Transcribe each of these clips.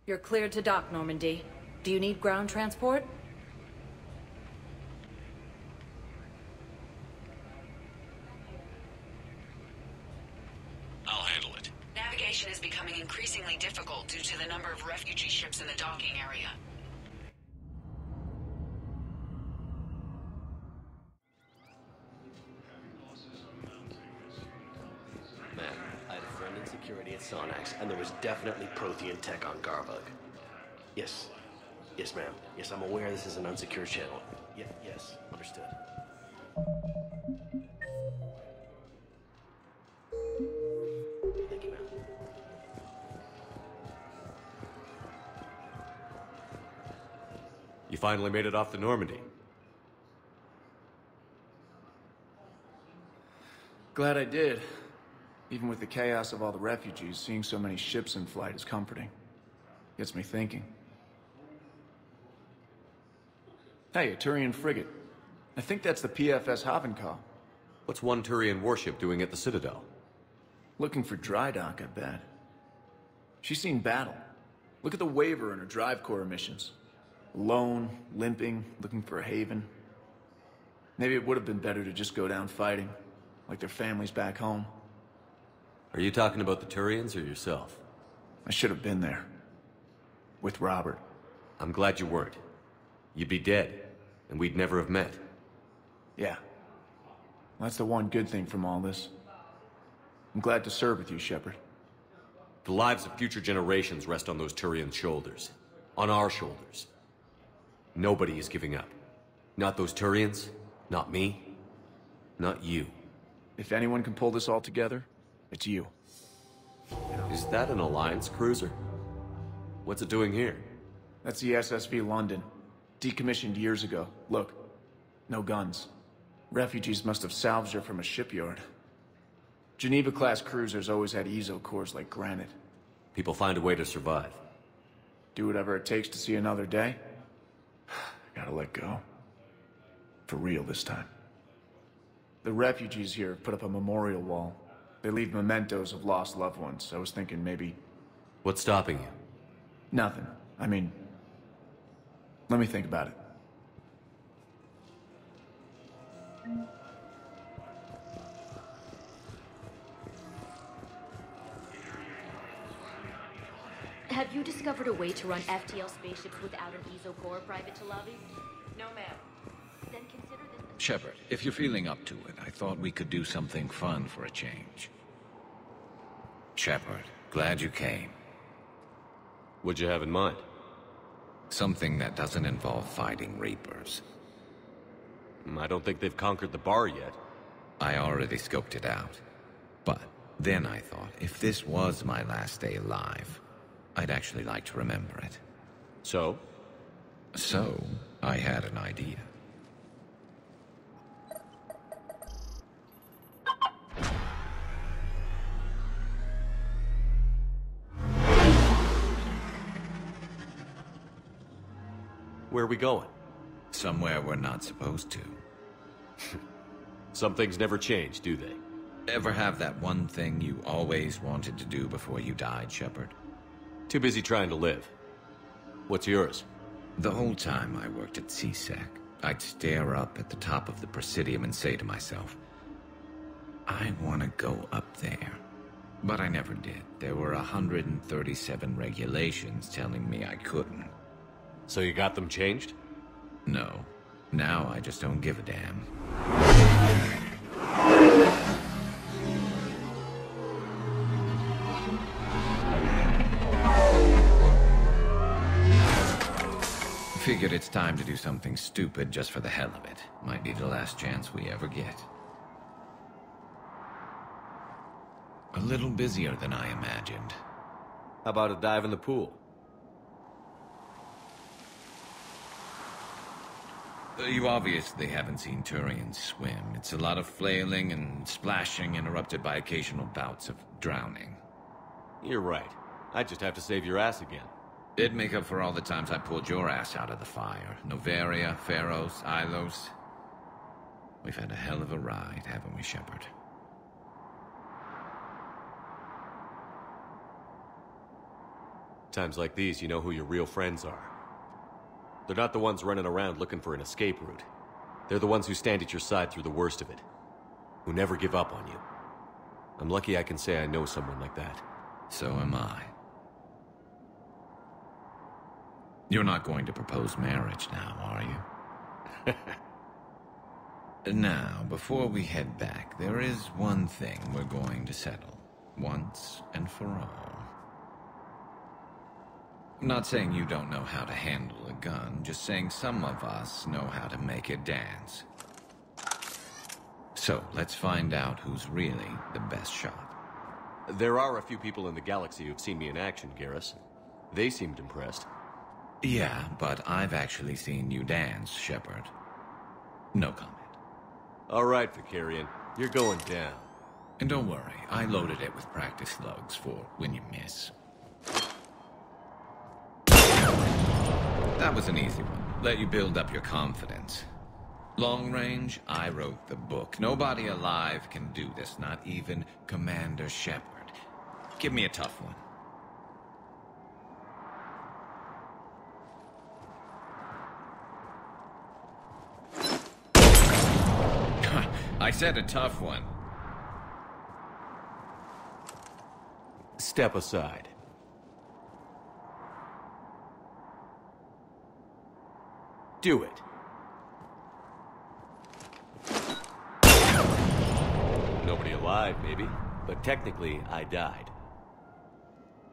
You're cleared to dock, Normandy. Do you need ground transport? I'll handle it. Navigation is becoming increasingly difficult due to the number of refugee ships in the docking area. Man, I had a friend in security at Sonax, and there was definitely Prothean tech on Garbug. Yes. Yes, ma'am. Yes, I'm aware this is an unsecured channel. Yes, understood. Thank you, ma'am. You finally made it off the Normandy. Glad I did. Even with the chaos of all the refugees, seeing so many ships in flight is comforting. Gets me thinking. Hey, a Turian frigate. I think that's the PFS Havenkaw. What's one Turian warship doing at the Citadel? Looking for dry dock, I bet. She's seen battle. Look at the waiver in her drive core missions. Alone, limping, looking for a haven. Maybe it would have been better to just go down fighting, like their families back home. Are you talking about the Turians or yourself? I should have been there. With Robert. I'm glad you weren't. You'd be dead, and we'd never have met. Yeah. That's the one good thing from all this. I'm glad to serve with you, Shepard. The lives of future generations rest on those Turians' shoulders. On our shoulders. Nobody is giving up. Not those Turians, not me, not you. If anyone can pull this all together, it's you. Is that an Alliance cruiser? What's it doing here? That's the SSV London. Decommissioned years ago. Look. No guns. Refugees must have salvaged her from a shipyard. Geneva-class cruisers always had eezo cores like granite. People find a way to survive. Do whatever it takes to see another day. Gotta let go. For real this time. The refugees here have put up a memorial wall. They leave mementos of lost loved ones. I was thinking maybe... What's stopping you? Nothing. I mean... Let me think about it. Have you discovered a way to run FTL spaceships without an eezo core, Private Talavi? No, ma'am. Then consider this... Shepard, if you're feeling up to it, I thought we could do something fun for a change. Shepard, glad you came. What'd you have in mind? Something that doesn't involve fighting Reapers. I don't think they've conquered the bar yet. I already scoped it out. But then I thought, if this was my last day alive, I'd actually like to remember it. So? So, I had an idea. Where are we going? Somewhere we're not supposed to. Some things never change, do they? Ever have that one thing you always wanted to do before you died, Shepard? Too busy trying to live. What's yours? The whole time I worked at CSEC, I'd stare up at the top of the Presidium and say to myself, I want to go up there. But I never did. There were 137 regulations telling me I couldn't. So you got them changed? No. Now I just don't give a damn. Figured it's time to do something stupid just for the hell of it. Might be the last chance we ever get. A little busier than I imagined. How about a dive in the pool? You obviously haven't seen Turians swim. It's a lot of flailing and splashing interrupted by occasional bouts of drowning. You're right. I just have to save your ass again. It'd make up for all the times I pulled your ass out of the fire. Noveria, Pharos, Ilos. We've had a hell of a ride, haven't we, Shepard? Times like these, you know who your real friends are. They're not the ones running around looking for an escape route. They're the ones who stand at your side through the worst of it. Who never give up on you. I'm lucky I can say I know someone like that. So am I. You're not going to propose marriage now, are you? Now, before we head back, there is one thing we're going to settle. Once and for all. I'm not saying you don't know how to handle a gun, just saying some of us know how to make it dance. So, let's find out who's really the best shot. There are a few people in the galaxy who've seen me in action, Garrus. They seemed impressed. Yeah, but I've actually seen you dance, Shepard. No comment. All right, Vicarian. You're going down. And don't worry, I loaded it with practice slugs for when you miss. That was an easy one. Let you build up your confidence. Long range, I wrote the book. Nobody alive can do this, not even Commander Shepard. Give me a tough one. I said a tough one. Step aside. Do it. Nobody alive, maybe. But technically, I died.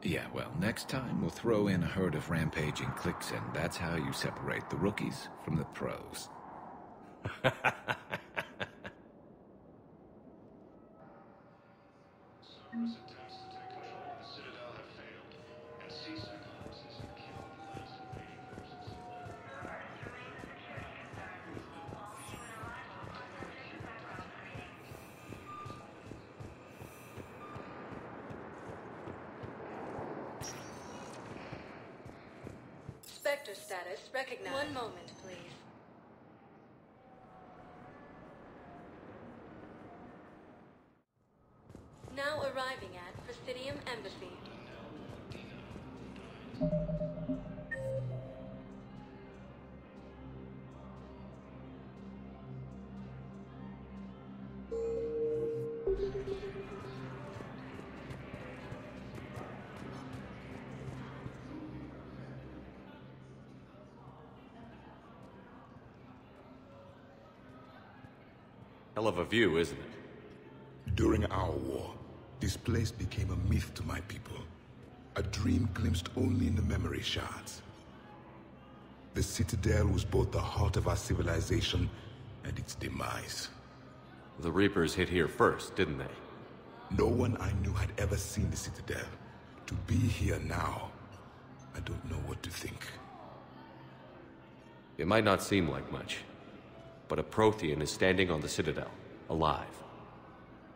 Yeah, well, next time we'll throw in a herd of rampaging cliques, and that's how you separate the rookies from the pros. Spectre status recognized. One moment, please. Now arriving at Presidium Embassy. Hell of a view, isn't it? During our war, this place became a myth to my people. A dream glimpsed only in the memory shards. The Citadel was both the heart of our civilization and its demise. The Reapers hit here first, didn't they? No one I knew had ever seen the Citadel. To be here now, I don't know what to think. It might not seem like much, but a Prothean is standing on the Citadel, alive.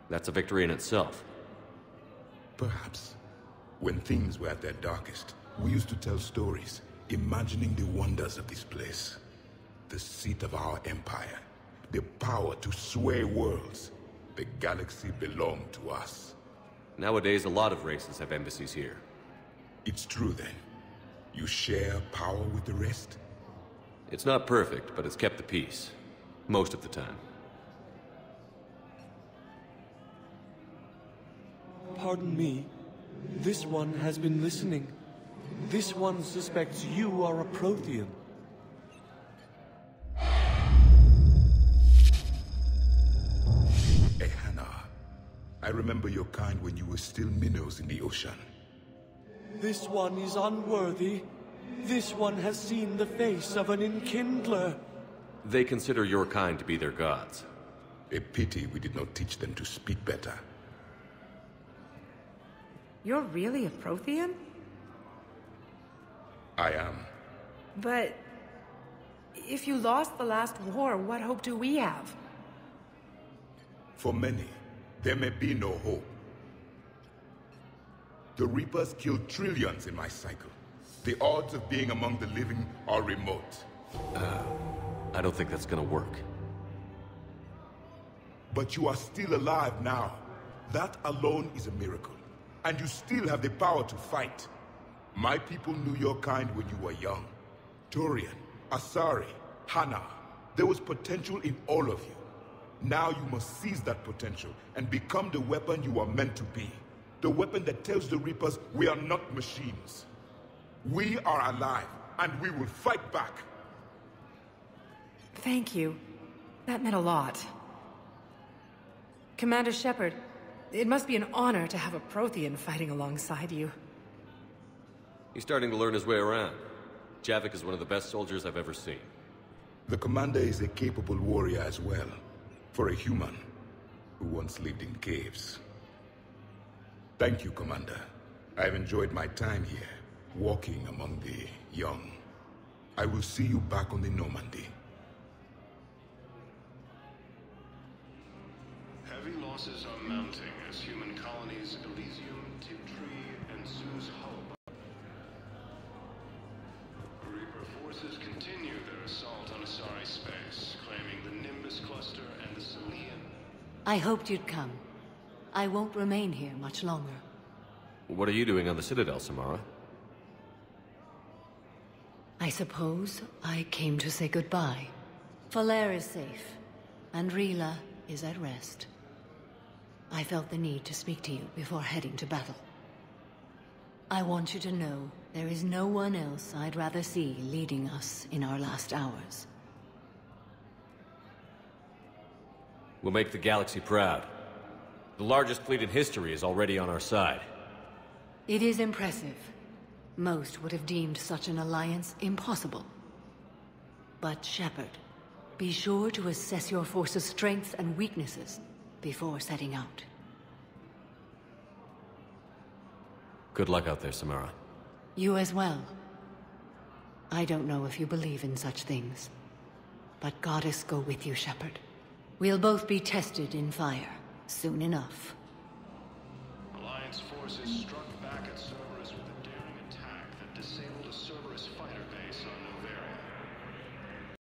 That's a victory in itself. Perhaps. When things were at their darkest, we used to tell stories, imagining the wonders of this place. The seat of our empire, the power to sway worlds. The galaxy belonged to us. Nowadays, a lot of races have embassies here. It's true then. You share power with the rest? It's not perfect, but it's kept the peace. Most of the time. Pardon me. This one has been listening. This one suspects you are a Prothean. Ehana. I remember your kind when you were still minnows in the ocean. This one is unworthy. This one has seen the face of an enkindler. They consider your kind to be their gods. A pity we did not teach them to speak better. You're really a Prothean? I am. But if you lost the last war, what hope do we have? For many, there may be no hope. The Reapers killed trillions in my cycle. The odds of being among the living are remote. I don't think that's gonna work. But you are still alive now. That alone is a miracle. And you still have the power to fight. My people knew your kind when you were young. Turian, Asari, Hana. There was potential in all of you. Now you must seize that potential and become the weapon you are meant to be. The weapon that tells the Reapers we are not machines. We are alive, and we will fight back. Thank you. That meant a lot. Commander Shepard, it must be an honor to have a Prothean fighting alongside you. He's starting to learn his way around. Javik is one of the best soldiers I've ever seen. The Commander is a capable warrior as well, for a human who once lived in caves. Thank you, Commander. I've enjoyed my time here, walking among the young. I will see you back on the Normandy. Heavy losses are mounting as human colonies Elysium, Tiptree, and Sue's Hull. Reaper forces continue their assault on Asari space, claiming the Nimbus cluster and the Selian. I hoped you'd come. I won't remain here much longer. What are you doing on the Citadel, Samara? I suppose I came to say goodbye. Falere is safe, and Rila is at rest. I felt the need to speak to you before heading to battle. I want you to know there is no one else I'd rather see leading us in our last hours. We'll make the galaxy proud. The largest fleet in history is already on our side. It is impressive. Most would have deemed such an alliance impossible. But Shepard, be sure to assess your force's strengths and weaknesses before setting out. Good luck out there, Samara. You as well. I don't know if you believe in such things, but Goddess go with you, Shepard. We'll both be tested in fire soon enough. Alliance forces strike.